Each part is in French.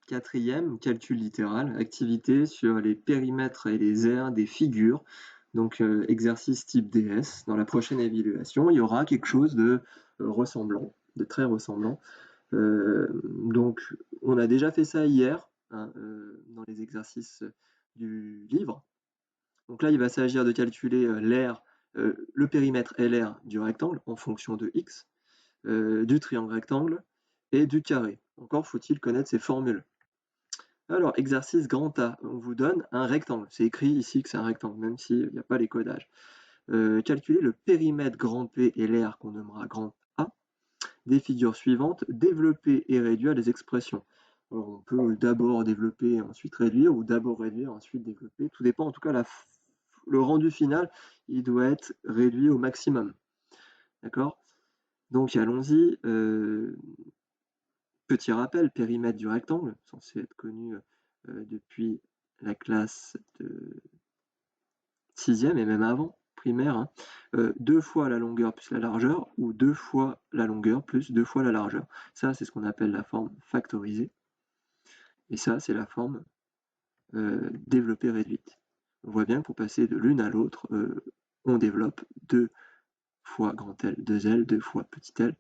Quatrième, calcul littéral, activité sur les périmètres et les aires des figures. Donc exercice type DS. Dans la prochaine évaluation, il y aura quelque chose de ressemblant, de très ressemblant. Donc on a déjà fait ça hier, hein, dans les exercices du livre. Donc là, il va s'agir de calculer l'aire, le périmètre LR du rectangle en fonction de x, du triangle rectangle et du carré. Encore faut-il connaître ces formules. Alors, exercice grand A, on vous donne un rectangle. C'est écrit ici que c'est un rectangle, même s'il n'y a pas les codages. Calculer le périmètre grand P et l'aire qu'on nommera grand A des figures suivantes, développer et réduire les expressions. Alors, on peut d'abord développer et ensuite réduire, ou d'abord réduire, ensuite développer. Tout dépend, en tout cas, le rendu final, il doit être réduit au maximum. D'accord? Donc, allons-y. Petit rappel, périmètre du rectangle, censé être connu depuis la classe de 6e et même avant, primaire, hein. 2 fois la longueur plus la largeur, ou 2 fois la longueur plus 2 fois la largeur. Ça, c'est ce qu'on appelle la forme factorisée. Et ça, c'est la forme développée réduite. On voit bien que pour passer de l'une à l'autre, on développe 2 fois grand L, 2L, 2 fois petit l.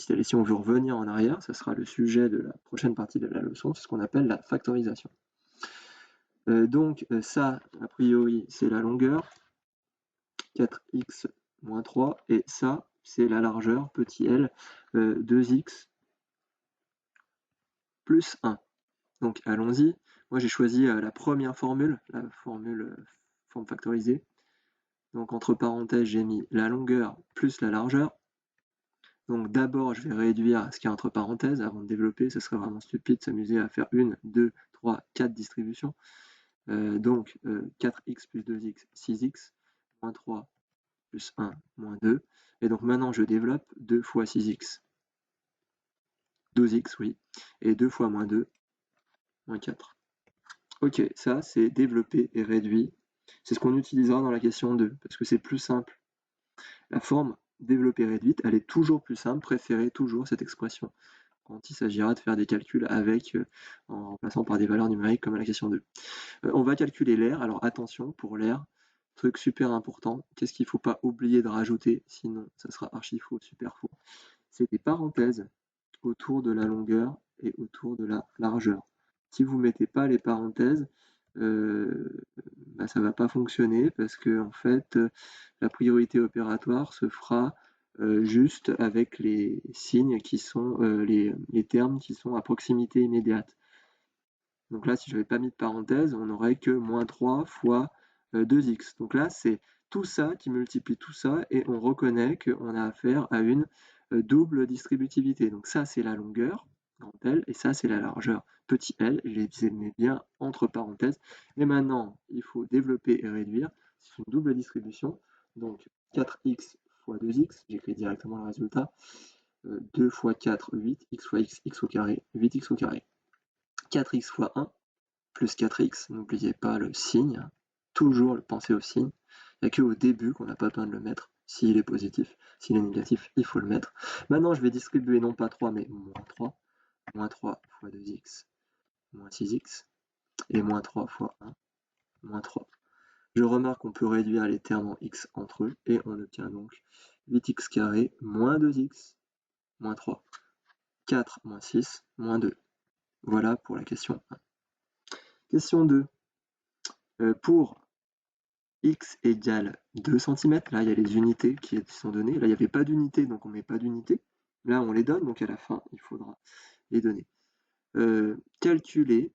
Et si on veut revenir en arrière, ça sera le sujet de la prochaine partie de la leçon, c'est ce qu'on appelle la factorisation. Donc ça, a priori, c'est la longueur, 4x moins 3, et ça, c'est la largeur, petit l, 2x plus 1. Donc allons-y. Moi, j'ai choisi la première formule, la formule forme factorisée. Donc entre parenthèses, j'ai mis la longueur plus la largeur. Donc d'abord, je vais réduire ce qu'il y a entre parenthèses avant de développer. Ce serait vraiment stupide de s'amuser à faire 1, 2, 3, 4 distributions. Donc 4x plus 2x, 6x, moins 3 plus 1, moins 2. Et donc maintenant, je développe 2 fois 6x. 12x, oui. Et 2 fois moins 2, moins 4. Ok, ça c'est développé et réduit. C'est ce qu'on utilisera dans la question 2, parce que c'est plus simple. La forme développée réduite, elle est toujours plus simple, préférez toujours cette expression quand il s'agira de faire des calculs avec, en remplaçant par des valeurs numériques comme à la question 2. On va calculer l'air, alors attention pour l'air, truc super important, qu'est-ce qu'il ne faut pas oublier de rajouter, sinon ça sera archi faux, super faux. C'est des parenthèses autour de la longueur et autour de la largeur. Si vous ne mettez pas les parenthèses, ça ne va pas fonctionner parce que en fait, la priorité opératoire se fera juste avec les signes qui sont les termes qui sont à proximité immédiate. Donc là, si je n'avais pas mis de parenthèse, on n'aurait que moins 3 fois 2x. Donc là, c'est tout ça qui multiplie tout ça et on reconnaît qu'on a affaire à une double distributivité. Donc ça, c'est la longueur, grand L, et ça, c'est la largeur, petit l. Je les mets bien entre parenthèses. Et maintenant, il faut développer et réduire. C'est une double distribution. Donc 4x fois 2x, j'écris directement le résultat. 2 fois 4, 8, x fois x au carré, 8x au carré. 4x fois 1 plus 4x, n'oubliez pas le signe, toujours le penser au signe. Il n'y a qu'au début qu'on n'a pas besoin de le mettre, s'il est positif. S'il est négatif, il faut le mettre. Maintenant, je vais distribuer non pas 3, mais moins 3. Moins 3 fois 2x, moins 6x. Et moins 3 fois 1, moins 3. Je remarque qu'on peut réduire les termes en x entre eux, et on obtient donc 8x carré moins 2x, moins 3. 4 moins 6, moins 2. Voilà pour la question 1. Question 2. Pour x égale 2 cm, là il y a les unités qui sont données, là il n'y avait pas d'unité donc on ne met pas d'unité, là on les donne donc à la fin il faudra les donner. Calculer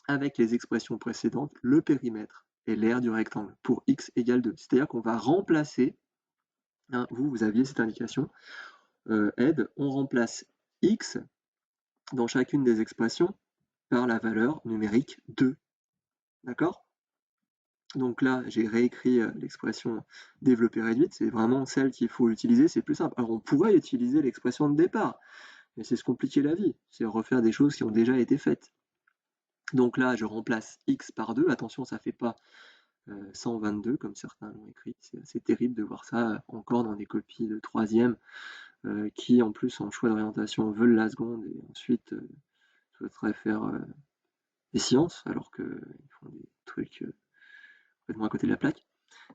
avec les expressions précédentes le périmètre et l'aire du rectangle pour x égale 2, c'est-à-dire qu'on va remplacer, hein, vous aviez cette indication, aide, on remplace x dans chacune des expressions par la valeur numérique 2, d'accord? Donc là, j'ai réécrit l'expression développée réduite, c'est vraiment celle qu'il faut utiliser, c'est plus simple. Alors on pourrait utiliser l'expression de départ, mais c'est se compliquer la vie, c'est refaire des choses qui ont déjà été faites. Donc là, je remplace x par 2, attention, ça ne fait pas 122 comme certains l'ont écrit, c'est assez terrible de voir ça encore dans des copies de 3e qui en plus en choix d'orientation veulent la seconde et ensuite souhaiteraient faire des sciences, alors qu'ils font des trucs complètement à côté de la plaque.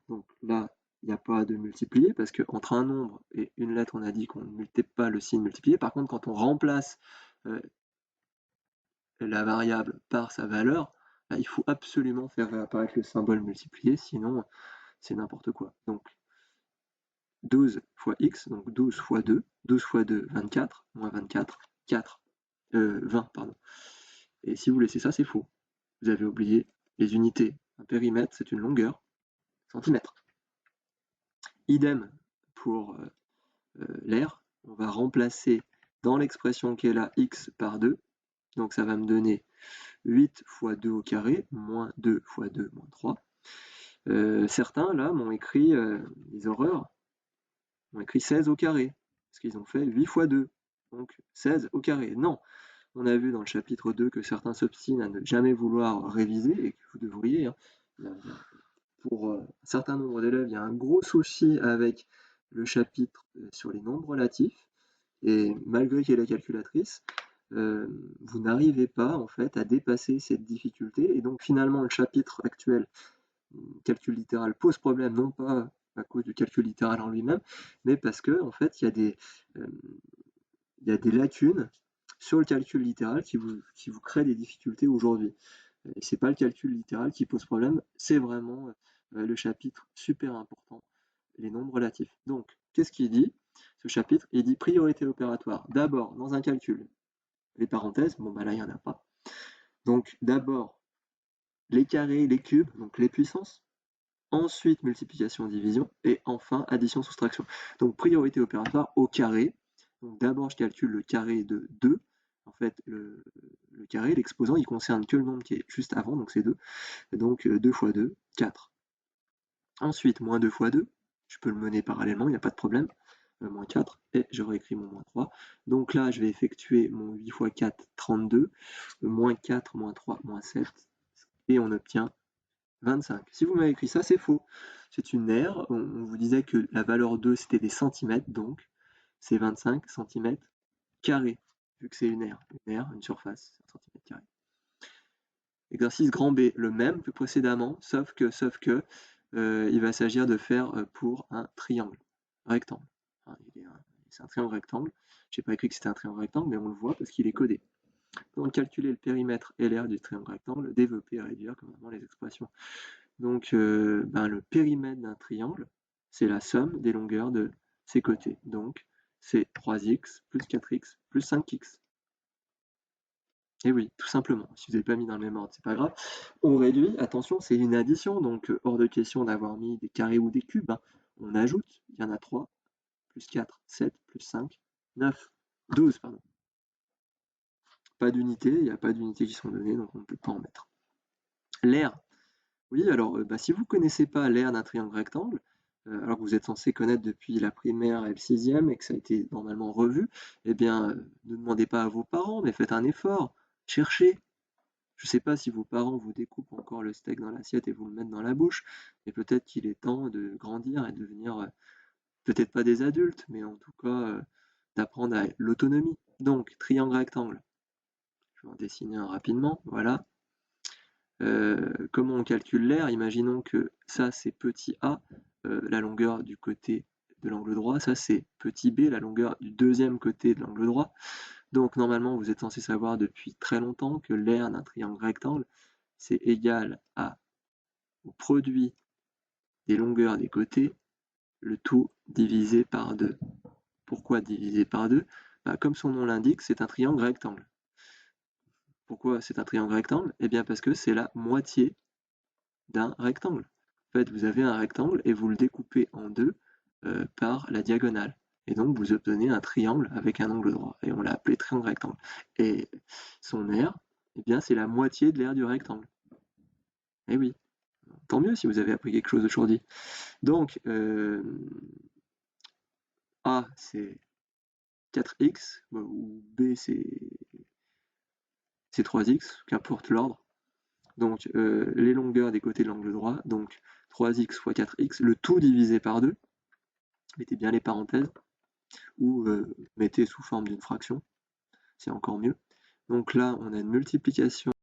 Donc là, il n'y a pas de multiplier, parce qu'entre un nombre et une lettre, on a dit qu'on ne multiplie pas le signe multiplié. Par contre, quand on remplace la variable par sa valeur, là, il faut absolument faire apparaître le symbole multiplié, sinon c'est n'importe quoi. Donc 12 fois x, donc 12 fois 2, 12 fois 2, 24, moins 24, 4, 20, pardon. Et si vous laissez ça, c'est faux. Vous avez oublié les unités. Un périmètre, c'est une longueur, centimètre. Idem pour l'air. On va remplacer dans l'expression qui est là x par 2. Donc ça va me donner 8 fois 2 au carré, moins 2 fois 2, moins 3. Certains, là, m'ont écrit des horreurs, m'ont écrit 16 au carré, parce qu'ils ont fait 8 fois 2, donc 16 au carré. Non, on a vu dans le chapitre 2 que certains s'obstinent à ne jamais vouloir réviser, et que vous devriez. Hein. Pour un certain nombre d'élèves, il y a un gros souci avec le chapitre sur les nombres relatifs, et malgré qu'il y ait la calculatrice, vous n'arrivez pas en fait à dépasser cette difficulté, et donc finalement le chapitre actuel, calcul littéral, pose problème, non pas à cause du calcul littéral en lui-même, mais parce que en fait il y a des lacunes sur le calcul littéral qui vous créent des difficultés aujourd'hui. Et c'est pas le calcul littéral qui pose problème, c'est vraiment le chapitre super important, les nombres relatifs. Donc, qu'est-ce qu'il dit, ce chapitre? Il dit priorité opératoire. D'abord, dans un calcul, les parenthèses, bon bah là il n'y en a pas. Donc d'abord, les carrés, les cubes, donc les puissances. Ensuite, multiplication, division. Et enfin, addition, soustraction. Donc priorité opératoire au carré. Donc d'abord, je calcule le carré de 2. En fait, le carré, l'exposant, il concerne que le nombre qui est juste avant, donc c'est 2. Donc 2 fois 2, 4. Ensuite, moins 2 fois 2, je peux le mener parallèlement, il n'y a pas de problème. Moins 4, et je réécris mon moins 3. Donc là, je vais effectuer mon 8 fois 4, 32, moins 4, moins 3, moins 7, et on obtient 25. Si vous m'avez écrit ça, c'est faux. C'est une aire, on vous disait que la valeur 2, c'était des centimètres, donc c'est 25 centimètres carrés, vu que c'est une aire, une surface, un centimètre carré. Exercice grand B, le même que précédemment, sauf que il va s'agir de faire pour un triangle rectangle. Enfin, c'est un triangle rectangle. Je n'ai pas écrit que c'était un triangle rectangle, mais on le voit parce qu'il est codé. Donc calculer le périmètre et l'aire du triangle rectangle, développer et réduire comme vraiment les expressions. Donc le périmètre d'un triangle, c'est la somme des longueurs de ses côtés. Donc c'est 3x plus 4x plus 5x. Et oui, tout simplement. Si vous n'avez pas mis dans le même ordre, c'est pas grave. On réduit, attention, c'est une addition, donc hors de question d'avoir mis des carrés ou des cubes. Hein. On ajoute, il y en a 3, plus 4, 7, plus 5, 9, 12, pardon. Pas d'unité, il n'y a pas d'unités qui sont données, donc on ne peut pas en mettre. L'aire. Oui, alors si vous ne connaissez pas l'aire d'un triangle rectangle, alors que vous êtes censé connaître depuis la primaire et le sixième et que ça a été normalement revu, eh bien, ne demandez pas à vos parents, mais faites un effort. Cherchez. Je ne sais pas si vos parents vous découpent encore le steak dans l'assiette et vous le mettent dans la bouche, mais peut-être qu'il est temps de grandir et de devenir, peut-être pas des adultes, mais en tout cas d'apprendre à l'autonomie. Donc, triangle rectangle. Je vais en dessiner un rapidement, voilà. Comment on calcule l'aire? Imaginons que ça c'est petit a, la longueur du côté de l'angle droit, ça c'est petit b, la longueur du deuxième côté de l'angle droit. Donc normalement vous êtes censé savoir depuis très longtemps que l'aire d'un triangle rectangle c'est égal au produit des longueurs des côtés, le tout divisé par 2. Pourquoi divisé par 2? Comme son nom l'indique, c'est un triangle rectangle. Pourquoi c'est un triangle rectangle? Eh bien parce que c'est la moitié d'un rectangle. En fait, vous avez un rectangle et vous le découpez en deux par la diagonale. Et donc, vous obtenez un triangle avec un angle droit. Et on l'a appelé triangle rectangle. Et son aire, eh bien, c'est la moitié de l'aire du rectangle. Eh oui, tant mieux si vous avez appris quelque chose aujourd'hui. Donc, A, c'est 4x, ou B, c'est 3x, qu'importe l'ordre. Donc, les longueurs des côtés de l'angle droit, donc 3x fois 4x, le tout divisé par 2. Mettez bien les parenthèses, ou mettez sous forme d'une fraction, c'est encore mieux. Donc là, on a une multiplication